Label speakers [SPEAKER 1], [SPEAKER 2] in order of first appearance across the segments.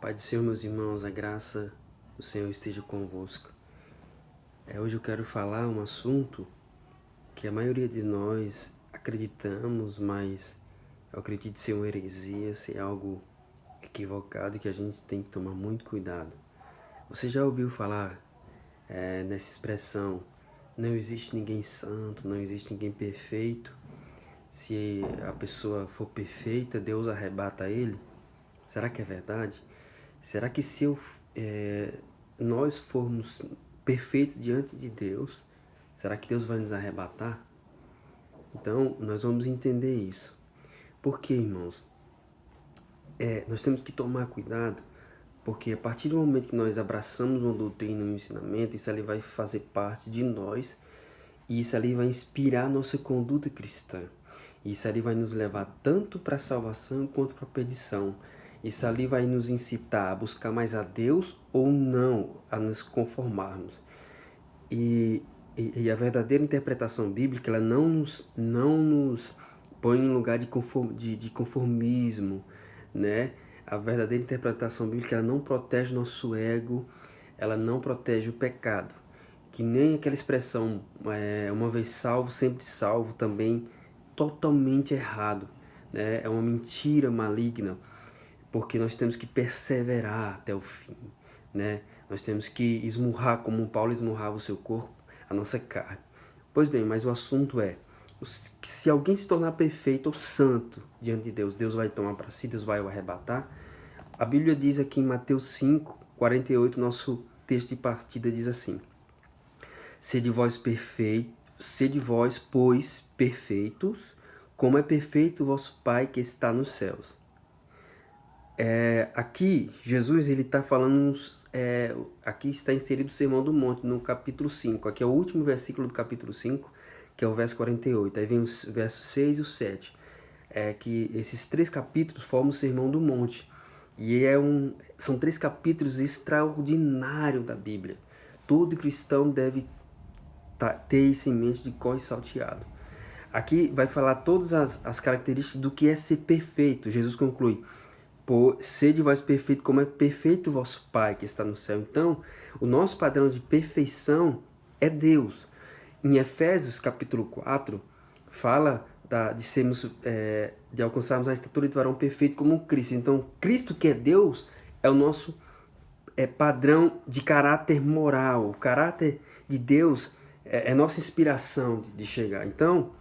[SPEAKER 1] Pai do Senhor, meus irmãos, a graça do Senhor esteja convosco. Hoje eu quero falar um assunto que a maioria de nós acreditamos, mas eu acredito ser uma heresia, ser algo equivocado que a gente tem que tomar muito cuidado. Você já ouviu falar nessa expressão, não existe ninguém santo, não existe ninguém perfeito? Se a pessoa for perfeita, Deus arrebata ele? Será que é verdade? Será que se nós formos perfeitos diante de Deus, será que Deus vai nos arrebatar? Então, nós vamos entender isso. Por quê, irmãos? Nós temos que tomar cuidado, porque a partir do momento que nós abraçamos uma doutrina, um ensinamento, isso ali vai fazer parte de nós, e isso ali vai inspirar a nossa conduta cristã. Isso ali vai nos levar tanto para a salvação quanto para a perdição. Isso ali vai nos incitar a buscar mais a Deus ou não, a nos conformarmos. E a verdadeira interpretação bíblica, ela não nos põe em lugar de conformismo, né? A verdadeira interpretação bíblica, ela não protege nosso ego, ela não protege o pecado. Que nem aquela expressão, uma vez salvo, sempre salvo, também totalmente errado, né? É uma mentira maligna, porque nós temos que perseverar até o fim, né? Nós temos que esmurrar, como Paulo esmurrava o seu corpo, a nossa carne. Pois bem, mas o assunto é, se alguém se tornar perfeito ou santo diante de Deus, Deus vai tomar para si, Deus vai o arrebatar? A Bíblia diz aqui em Mateus 5:48, nosso texto de partida diz assim: Sede vós, pois, perfeitos, como é perfeito o vosso Pai que está nos céus. Aqui, Jesus ele está falando, aqui está inserido o Sermão do Monte, no capítulo 5. Aqui é o último versículo do capítulo 5, que é o verso 48. Aí vem os versos 6 e o 7. Que esses 3 capítulos formam o Sermão do Monte. E são 3 capítulos extraordinários da Bíblia. Todo cristão deve ter isso em mente de cor e salteado. Aqui vai falar todas as características do que é ser perfeito. Jesus conclui: sede vós perfeito, como é perfeito o vosso Pai que está no céu. Então, o nosso padrão de perfeição é Deus. Em Efésios capítulo 4, fala de alcançarmos a estatura de varão perfeito como Cristo. Então, Cristo, que é Deus, é o nosso padrão de caráter moral. O caráter de Deus é nossa inspiração de chegar. Então,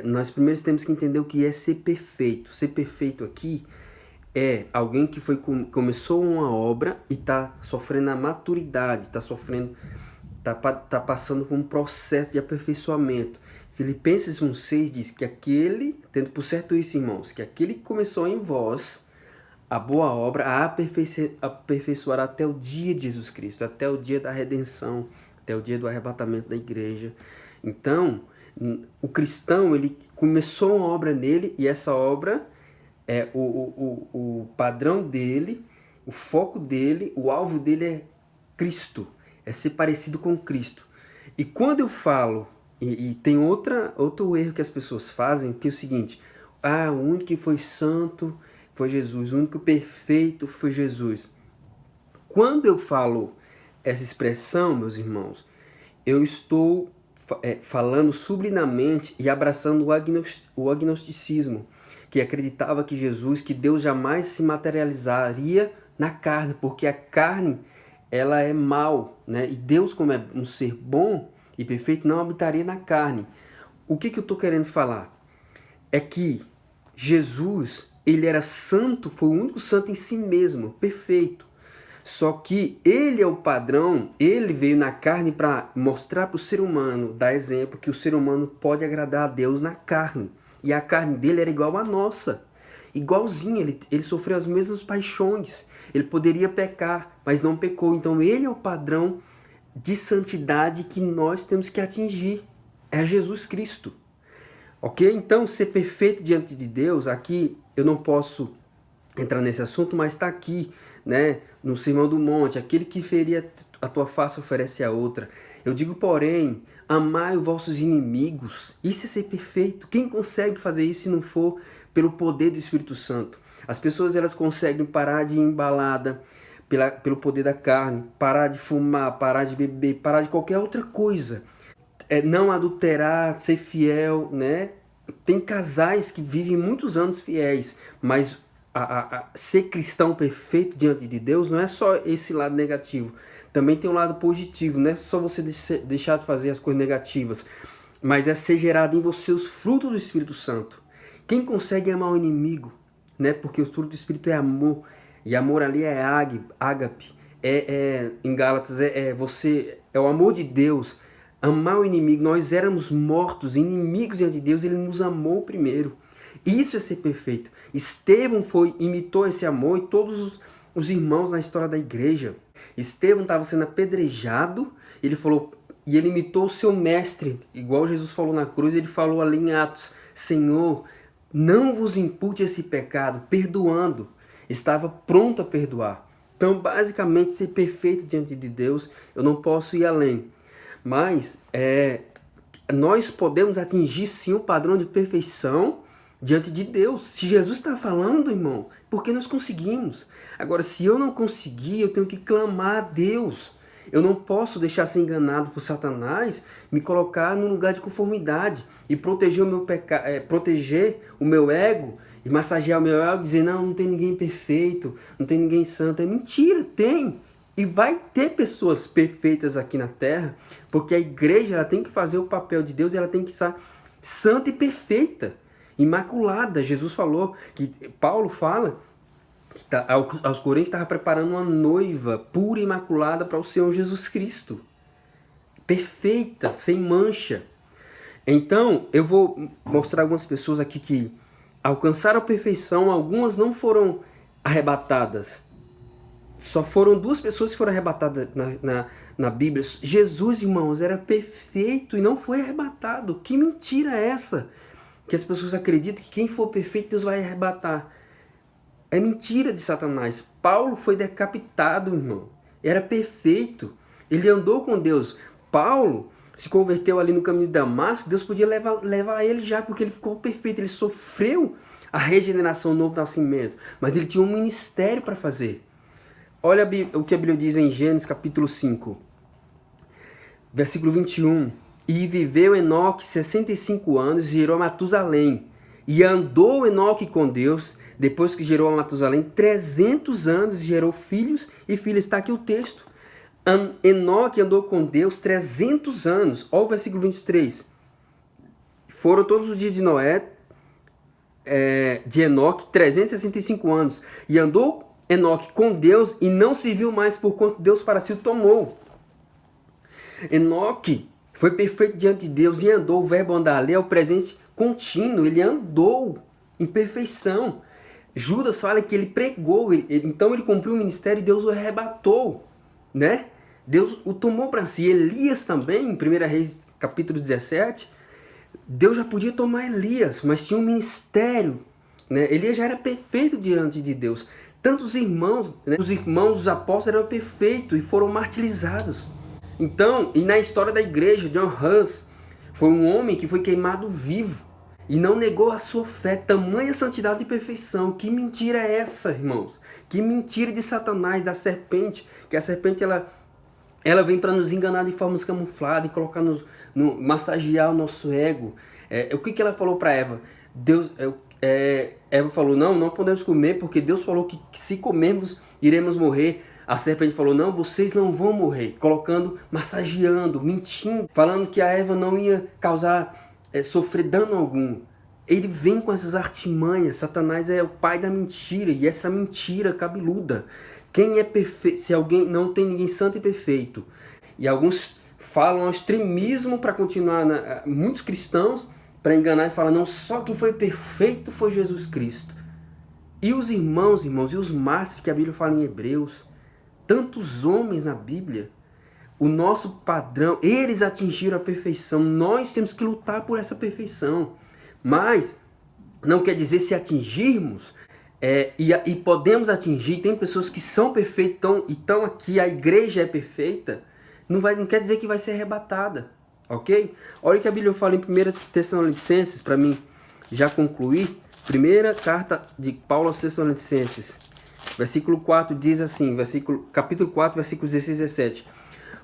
[SPEAKER 1] nós primeiro temos que entender o que é ser perfeito. Ser perfeito aqui é alguém que começou uma obra e está sofrendo a maturidade, está passando por um processo de aperfeiçoamento. Filipenses 1,6 diz que tendo por certo isso, irmãos, que aquele que começou em vós a boa obra a aperfeiçoará até o dia de Jesus Cristo, até o dia da redenção, até o dia do arrebatamento da igreja. Então, o cristão, ele começou uma obra nele, e essa obra é o padrão dele, o foco dele, o alvo dele é Cristo, é ser parecido com Cristo. E quando eu falo, e tem outro erro que as pessoas fazem, que é o seguinte: o único que foi santo foi Jesus, o único perfeito foi Jesus. Quando eu falo essa expressão, meus irmãos, eu estou falando sublinamente e abraçando o agnosticismo, que acreditava que Deus jamais se materializaria na carne, porque a carne, ela é mal, né? E Deus, como é um ser bom e perfeito, não habitaria na carne. O que eu estou querendo falar? É que Jesus, ele era santo, foi o único santo em si mesmo, perfeito. Só que ele é o padrão, ele veio na carne para mostrar para o ser humano, dar exemplo, que o ser humano pode agradar a Deus na carne. E a carne dele era igual à nossa, igualzinho, ele sofreu as mesmas paixões. Ele poderia pecar, mas não pecou. Então ele é o padrão de santidade que nós temos que atingir. É Jesus Cristo. Ok? Então, ser perfeito diante de Deus, aqui eu não posso entrar nesse assunto, mas está aqui, né, no Sermão do Monte: aquele que ferir a tua face oferece a outra. Eu digo, porém, amai os vossos inimigos. Isso é ser perfeito. Quem consegue fazer isso se não for pelo poder do Espírito Santo? As pessoas elas conseguem parar de ir em balada pelo poder da carne, parar de fumar, parar de beber, parar de qualquer outra coisa. Não adulterar, ser fiel, né? Tem casais que vivem muitos anos fiéis, mas ser cristão perfeito diante de Deus não é só esse lado negativo. Também tem um lado positivo, não é só você deixar de fazer as coisas negativas, mas é ser gerado em você os frutos do Espírito Santo. Quem consegue amar o inimigo, né? Porque o fruto do Espírito é amor, e amor ali é ágape, em Gálatas é o amor de Deus. Amar o inimigo, nós éramos mortos, inimigos diante de Deus, ele nos amou primeiro. Isso é ser perfeito. Estevão imitou esse amor e todos os irmãos na história da igreja. Estevão estava sendo apedrejado, ele imitou o seu mestre, igual Jesus falou na cruz, ele falou ali em Atos, Senhor, não vos impute esse pecado, perdoando. Estava pronto a perdoar. Então, basicamente, ser perfeito diante de Deus, eu não posso ir além. Mas nós podemos atingir sim o padrão de perfeição diante de Deus. Se Jesus está falando, irmão, porque nós conseguimos. Agora, se eu não conseguir, eu tenho que clamar a Deus. Eu não posso deixar ser enganado por Satanás, me colocar num lugar de conformidade e proteger o meu ego e massagear o meu ego, dizer, não tem ninguém perfeito, não tem ninguém santo. É mentira, tem. E vai ter pessoas perfeitas aqui na terra, porque a igreja ela tem que fazer o papel de Deus e ela tem que estar santa e perfeita, imaculada. Paulo fala que aos Coríntios estava preparando uma noiva pura e imaculada para o Senhor Jesus Cristo. Perfeita, sem mancha. Então, eu vou mostrar algumas pessoas aqui que alcançaram a perfeição, algumas não foram arrebatadas. Só foram 2 pessoas que foram arrebatadas na Bíblia. Jesus, irmãos, era perfeito e não foi arrebatado. Que mentira é essa? Que as pessoas acreditam que quem for perfeito, Deus vai arrebatar. É mentira de Satanás. Paulo foi decapitado, irmão. Era perfeito. Ele andou com Deus. Paulo se converteu ali no caminho de Damasco. Deus podia levar ele já, porque ele ficou perfeito. Ele sofreu a regeneração, o novo nascimento. Mas ele tinha um ministério para fazer. Olha o que a Bíblia diz em Gênesis capítulo 5, versículo 21. E viveu Enoque 65 anos e gerou a Matusalém. E andou Enoque com Deus, depois que gerou a Matusalém, 300 anos e gerou filhos e filhas. Está aqui o texto. Enoque andou com Deus 300 anos. Olha o versículo 23. Foram todos os dias de Noé, de Enoque, 365 anos. E andou Enoque com Deus e não se viu mais, porquanto Deus para si o tomou. Enoque foi perfeito diante de Deus e andou. O verbo andar ali é o presente contínuo. Ele andou em perfeição. Judas fala que ele pregou. Então ele cumpriu o ministério e Deus o arrebatou, né? Deus o tomou para si. Elias também, em 1 Reis capítulo 17, Deus já podia tomar Elias, mas tinha um ministério, né? Elias já era perfeito diante de Deus. Tantos irmãos, né? Os irmãos dos apóstolos eram perfeitos e foram martirizados. Então, e na história da igreja, John Hus foi um homem que foi queimado vivo e não negou a sua fé, tamanha santidade e perfeição. Que mentira é essa, irmãos? Que mentira de Satanás, da serpente, que a serpente ela vem para nos enganar de formas camufladas e colocar massagear o nosso ego. O que ela falou para Eva? Eva falou, não podemos comer, porque Deus falou que se comermos, iremos morrer. A serpente falou, não, vocês não vão morrer. Massageando, mentindo, falando que a Eva não ia sofrer dano algum. Ele vem com essas artimanhas. Satanás é o pai da mentira, e essa mentira cabeluda. Quem é perfeito? Se alguém não tem ninguém santo e perfeito. E alguns falam ao extremismo para continuar, muitos cristãos, para enganar e falar, não, só quem foi perfeito foi Jesus Cristo. E os irmãos, e os mártires que a Bíblia fala em Hebreus, tantos homens na Bíblia, o nosso padrão, eles atingiram a perfeição. Nós temos que lutar por essa perfeição. Mas não quer dizer se atingirmos, e podemos atingir, tem pessoas que são perfeitas e estão aqui, a igreja é perfeita, não quer dizer que vai ser arrebatada. Ok? Olha o que a Bíblia fala em 1 Tessalonicenses, para mim já concluir. Primeira carta de Paulo aos Tessalonicenses, versículo 4 diz assim, capítulo 4, versículos 16 e 17.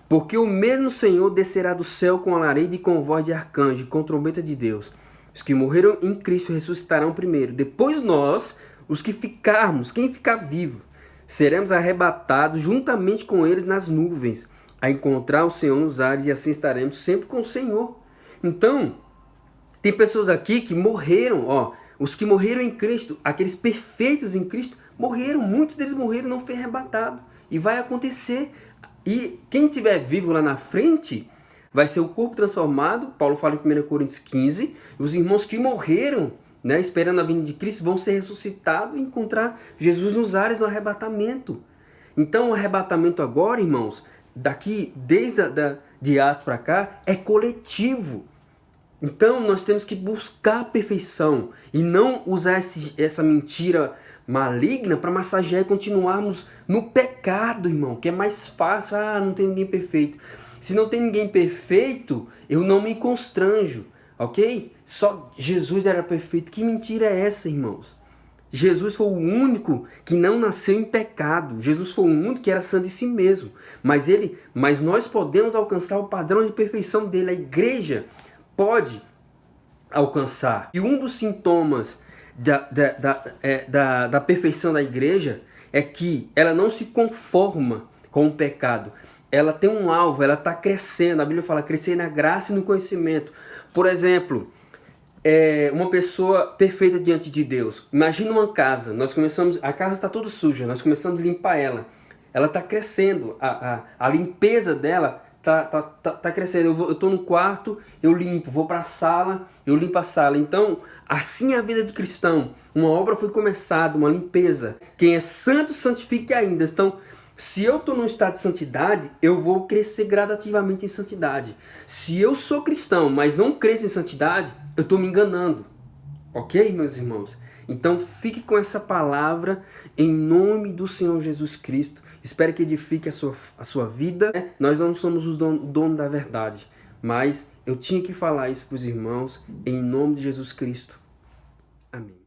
[SPEAKER 1] Porque o mesmo Senhor descerá do céu com alarido e com voz de arcanjo, e com trombeta de Deus. Os que morreram em Cristo ressuscitarão primeiro. Depois nós, os que ficarmos, quem ficar vivo, seremos arrebatados juntamente com eles nas nuvens, a encontrar o Senhor nos ares, e assim estaremos sempre com o Senhor. Então, tem pessoas aqui que morreram, ó, os que morreram em Cristo, aqueles perfeitos em Cristo, morreram, muitos deles morreram, não foi arrebatado. E vai acontecer. E quem estiver vivo lá na frente, vai ser o corpo transformado, Paulo fala em 1 Coríntios 15, os irmãos que morreram, né, esperando a vinda de Cristo, vão ser ressuscitados e encontrar Jesus nos ares no arrebatamento. Então o arrebatamento agora, irmãos, daqui, de Atos para cá, é coletivo. Então nós temos que buscar a perfeição e não usar essa mentira maligna para massagear e continuarmos no pecado, irmão, que é mais fácil. Não tem ninguém perfeito. Se não tem ninguém perfeito, eu não me constranjo, ok? Só Jesus era perfeito. Que mentira é essa, irmãos? Jesus foi o único que não nasceu em pecado. Jesus foi o único que era santo em si mesmo. Mas nós podemos alcançar o padrão de perfeição dele. A igreja pode alcançar. E um dos sintomas da perfeição da igreja é que ela não se conforma com o pecado. Ela tem um alvo, ela está crescendo. A Bíblia fala crescer na graça e no conhecimento. Por exemplo, uma pessoa perfeita diante de Deus. Imagina uma casa. A casa está toda suja, nós começamos a limpar ela. Ela está crescendo. A limpeza dela tá crescendo. Eu tô no quarto, eu limpo. Vou para a sala, eu limpo a sala. Então, assim é a vida de cristão. Uma obra foi começada, uma limpeza. Quem é santo, santifique ainda. Então, se eu estou num estado de santidade, eu vou crescer gradativamente em santidade. Se eu sou cristão, mas não cresço em santidade, eu estou me enganando. Ok, meus irmãos? Então, fique com essa palavra em nome do Senhor Jesus Cristo. Espero que edifique a sua vida. Nós não somos os donos da verdade, mas eu tinha que falar isso para os irmãos em nome de Jesus Cristo. Amém.